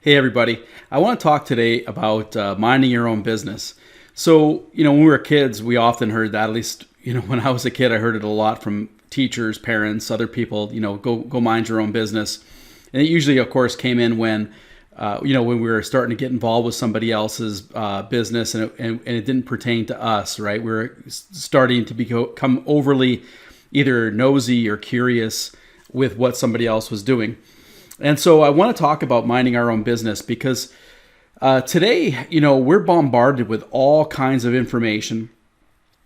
Hey, everybody. I want to talk today about minding your own business. So, when we were kids, we often heard that, at least, when I was a kid, I heard it a lot from teachers, parents, other people, go mind your own business. And it usually, of course, came in when we were starting to get involved with somebody else's business and it didn't pertain to us, right? We were starting to become overly either nosy or curious with what somebody else was doing. And so I want to talk about minding our own business because today, we're bombarded with all kinds of information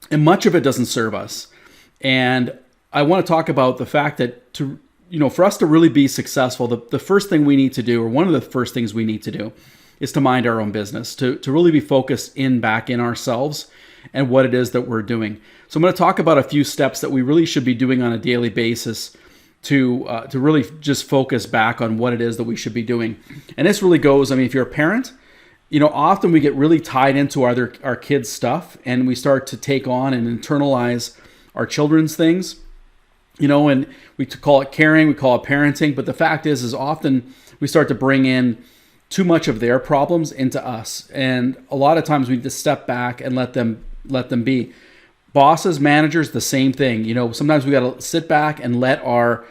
and much of it doesn't serve us. And I want to talk about the fact that for us to really be successful, the first thing we need to do, or one of the first things we need to do, is to mind our own business, to really be focused back in ourselves and what it is that we're doing. So I'm going to talk about a few steps that we really should be doing on a daily basis to really just focus back on what it is that we should be doing. And this really goes, if you're a parent, often we get really tied into our kids' stuff and we start to take on and internalize our children's things, and we call it caring, we call it parenting. But the fact is often we start to bring in too much of their problems into us. And a lot of times we need to step back and let them be. Bosses, managers, the same thing. Sometimes we got to sit back and let our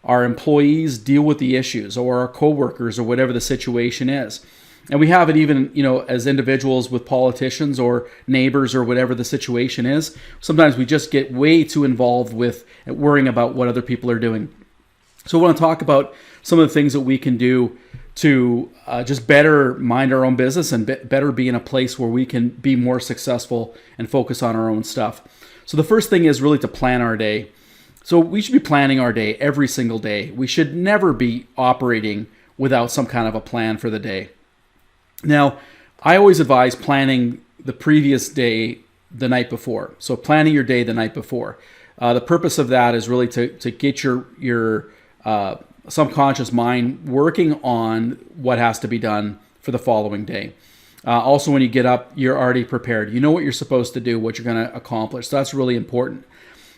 employees deal with the issues, or our coworkers, or whatever the situation is. And we have it even, as individuals with politicians or neighbors or whatever the situation is. Sometimes we just get way too involved with worrying about what other people are doing. So I want to talk about some of the things that we can do to just better mind our own business and better be in a place where we can be more successful and focus on our own stuff. So the first thing is really to plan our day. So we should be planning our day every single day. We should never be operating without some kind of a plan for the day. Now, I always advise planning the previous day the night before. So planning your day the night before. The purpose of that is really to get your subconscious mind working on what has to be done for the following day. Also, when you get up, you're already prepared. You know what you're supposed to do, what you're going to accomplish. So that's really important.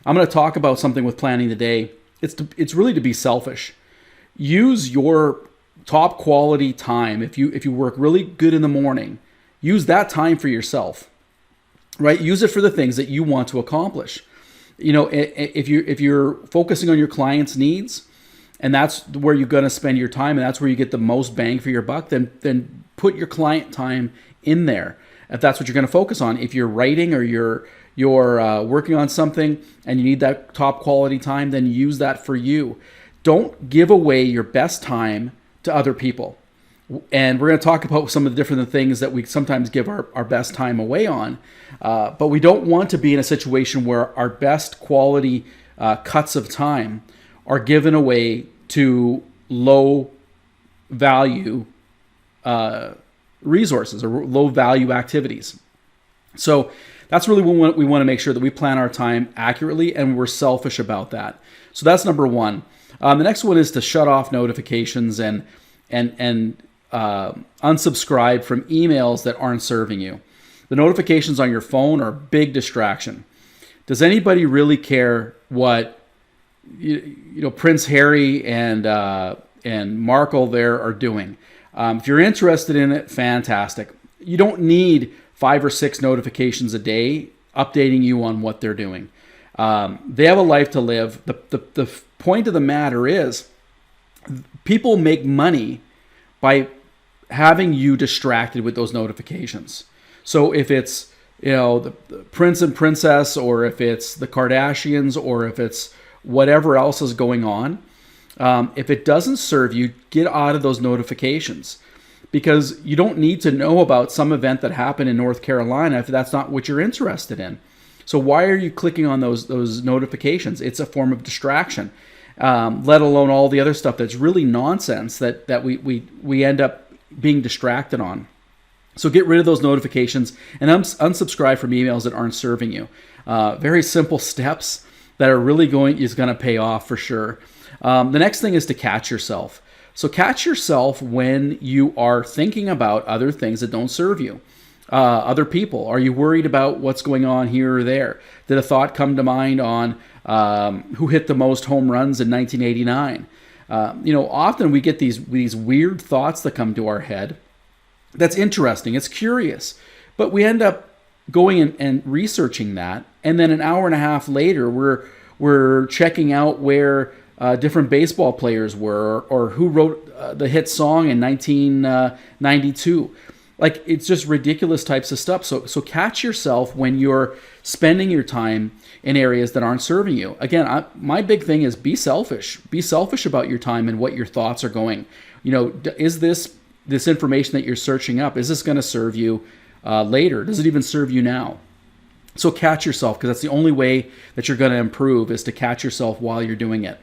I'm going to talk about something with planning the day. It's really to be selfish. Use your top quality time. If you work really good in the morning, use that time for yourself, right? Use it for the things that you want to accomplish. If you're focusing on your clients' needs, and that's where you're going to spend your time, and that's where you get the most bang for your buck, then put your client time in there. If that's what you're going to focus on. If you're writing or you're working on something and you need that top quality time, then use that for you. Don't give away your best time to other people. And we're going to talk about some of the different things that we sometimes give our best time away on. But we don't want to be in a situation where our best quality cuts of time are given away to low value resources or low value activities. So that's really what we want to make sure that we plan our time accurately, and we're selfish about that. So that's number one. The next one is to shut off notifications and unsubscribe from emails that aren't serving you. The notifications on your phone are a big distraction. Does anybody really care what Prince Harry and Markle there are doing? If you're interested in it, fantastic. You don't need 5 or 6 notifications a day updating you on what they're doing. They have a life to live. The point of the matter is, people make money by having you distracted with those notifications. So if it's the prince and princess, or if it's the Kardashians, or if it's whatever else is going on, if it doesn't serve you, get out of those notifications, because you don't need to know about some event that happened in North Carolina if that's not what you're interested in. So why are you clicking on those notifications? It's a form of distraction, let alone all the other stuff that's really nonsense that we end up being distracted on. So get rid of those notifications and unsubscribe from emails that aren't serving you. Very simple steps that are really going to pay off for sure. The next thing is to catch yourself. So catch yourself when you are thinking about other things that don't serve you. Other people. Are you worried about what's going on here or there? Did a thought come to mind on who hit the most home runs in 1989? Often we get these weird thoughts that come to our head. That's interesting. It's curious, but we end up going and researching that, and then an hour and a half later, we're checking out where different baseball players were, or who wrote the hit song in 1992. Like, it's just ridiculous types of stuff. So catch yourself when you're spending your time in areas that aren't serving you. Again, my big thing is be selfish. Be selfish about your time and what your thoughts are going. Is this information that you're searching up, is this going to serve you later? Does it even serve you now? So catch yourself, because that's the only way that you're going to improve, is to catch yourself while you're doing it.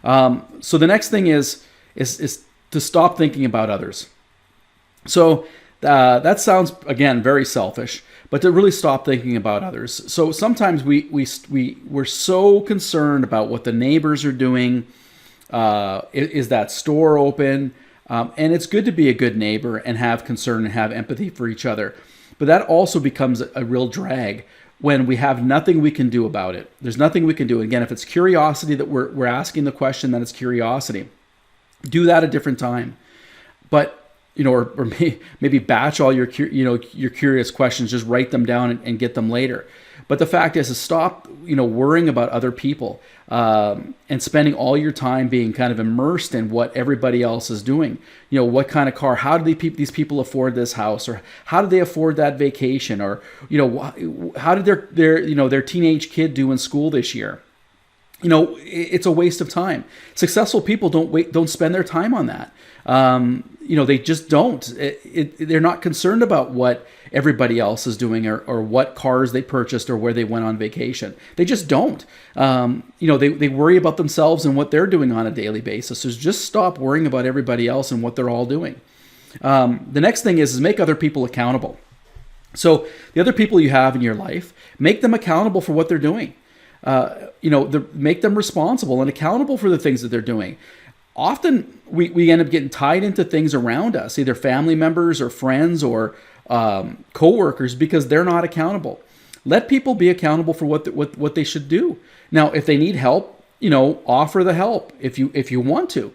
So the next thing is to stop thinking about others. So that sounds, again, very selfish, but to really stop thinking about others. So sometimes we're so concerned about what the neighbors are doing. Is that store open? And it's good to be a good neighbor and have concern and have empathy for each other. But that also becomes a real drag when we have nothing we can do about it. There's nothing we can do. Again, if it's curiosity that we're asking the question, then it's curiosity. Do that a different time. But or maybe batch all your curious questions, just write them down and get them later. But the fact is to stop worrying about other people and spending all your time being kind of immersed in what everybody else is doing. What kind of car? How do these people afford this house, or how did they afford that vacation, or how did their teenage kid do in school this year? It's a waste of time. Successful people don't spend their time on that. They just don't. They're not concerned about what everybody else is doing, or what cars they purchased, or where they went on vacation. They just don't. They worry about themselves and what they're doing on a daily basis. So just stop worrying about everybody else and what they're all doing. The next thing is make other people accountable. So the other people you have in your life, make them accountable for what they're doing. Make them responsible and accountable for the things that they're doing. Often we end up getting tied into things around us, either family members or friends or coworkers, because they're not accountable. Let people be accountable for what they should do. Now, if they need help, offer the help if you want to.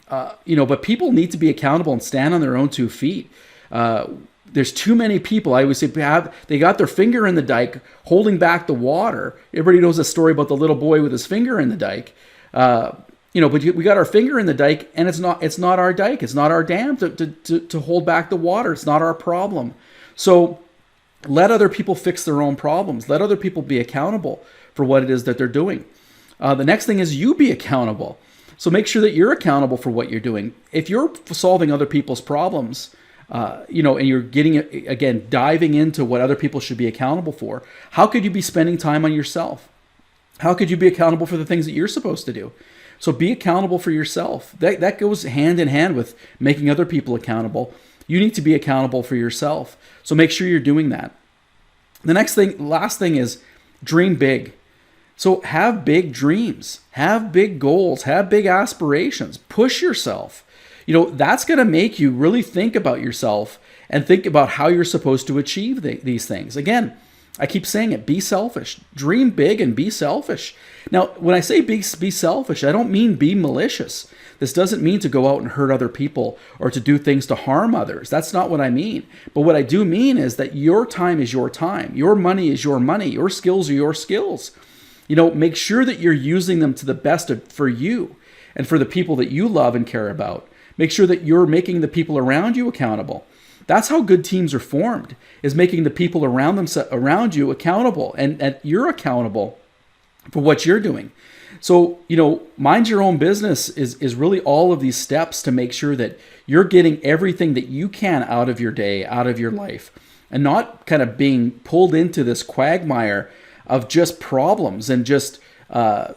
But people need to be accountable and stand on their own 2 feet. There's too many people, I always say, they got their finger in the dike holding back the water. Everybody knows the story about the little boy with his finger in the dike. But we got our finger in the dike, and it's not our dike. It's not our dam to hold back the water. It's not our problem. So let other people fix their own problems. Let other people be accountable for what it is that they're doing. The next thing is you be accountable. So make sure that you're accountable for what you're doing. If you're solving other people's problems, and you're diving into what other people should be accountable for, how could you be spending time on yourself? How could you be accountable for the things that you're supposed to do? So be accountable for yourself. That goes hand in hand with making other people accountable. You need to be accountable for yourself. So make sure you're doing that. The last thing is dream big. So have big dreams, have big goals, have big aspirations, push yourself. That's going to make you really think about yourself and think about how you're supposed to achieve these things. Again, I keep saying it, be selfish. Dream big and be selfish. Now, when I say be selfish, I don't mean be malicious. This doesn't mean to go out and hurt other people or to do things to harm others. That's not what I mean. But what I do mean is that your time is your time. Your money is your money. Your skills are your skills. Make sure that you're using them to the best for you and for the people that you love and care about. Make sure that you're making the people around you accountable. That's how good teams are formed, is making the people around you accountable, and you're accountable for what you're doing. So, mind your own business is really all of these steps to make sure that you're getting everything that you can out of your day, out of your life, and not kind of being pulled into this quagmire of just problems and just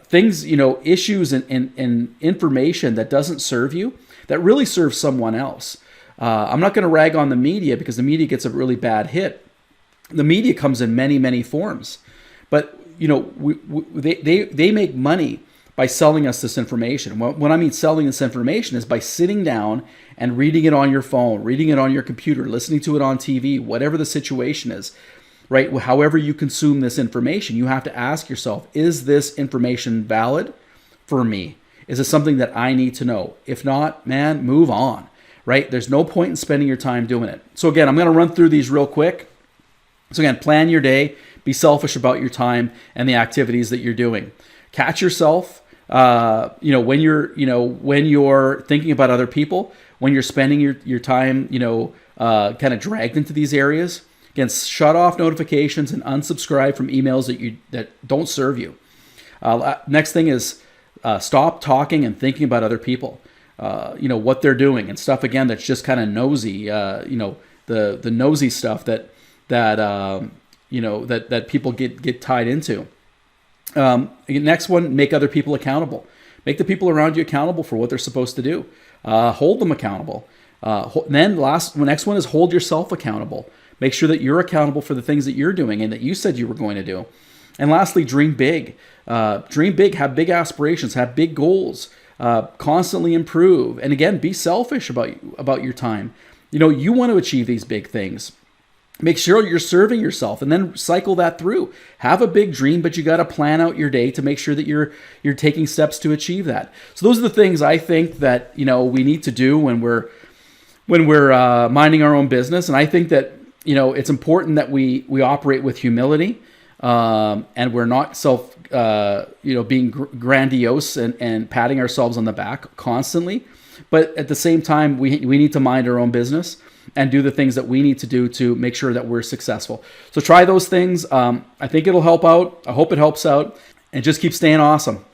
things, issues and information that doesn't serve you, that really serves someone else. I'm not going to rag on the media, because the media gets a really bad hit. The media comes in many, many forms, but they make money by selling us this information. When I mean selling this information is by sitting down and reading it on your phone, reading it on your computer, listening to it on TV, whatever the situation is, right? However you consume this information, you have to ask yourself, is this information valid for me? Is it something that I need to know? If not, man, move on, right? There's no point in spending your time doing it. So again, I'm going to run through these real quick. So again, plan your day, be selfish about your time and the activities that you're doing. Catch yourself, when you're thinking about other people, when you're spending your time, kind of dragged into these areas. Again, shut off notifications and unsubscribe from emails that don't serve you. Next thing is stop talking and thinking about other people, what they're doing and stuff, again, that's just kind of nosy, the nosy stuff that people get tied into. Next one, make other people accountable. Make the people around you accountable for what they're supposed to do. Hold them accountable. Then next one is hold yourself accountable. Make sure that you're accountable for the things that you're doing and that you said you were going to do. And lastly, dream big. Dream big, have big aspirations, have big goals, constantly improve. And again, be selfish about your time. You want to achieve these big things. Make sure you're serving yourself and then cycle that through. Have a big dream, but you got to plan out your day to make sure that you're taking steps to achieve that. So those are the things I think that, we need to do when we're minding our own business. And I think that, it's important that we operate with humility, and we're not being grandiose and patting ourselves on the back constantly. But at the same time, we need to mind our own business and do the things that we need to do to make sure that we're successful. So try those things. I think it'll help out. I hope it helps out. And just keep staying awesome.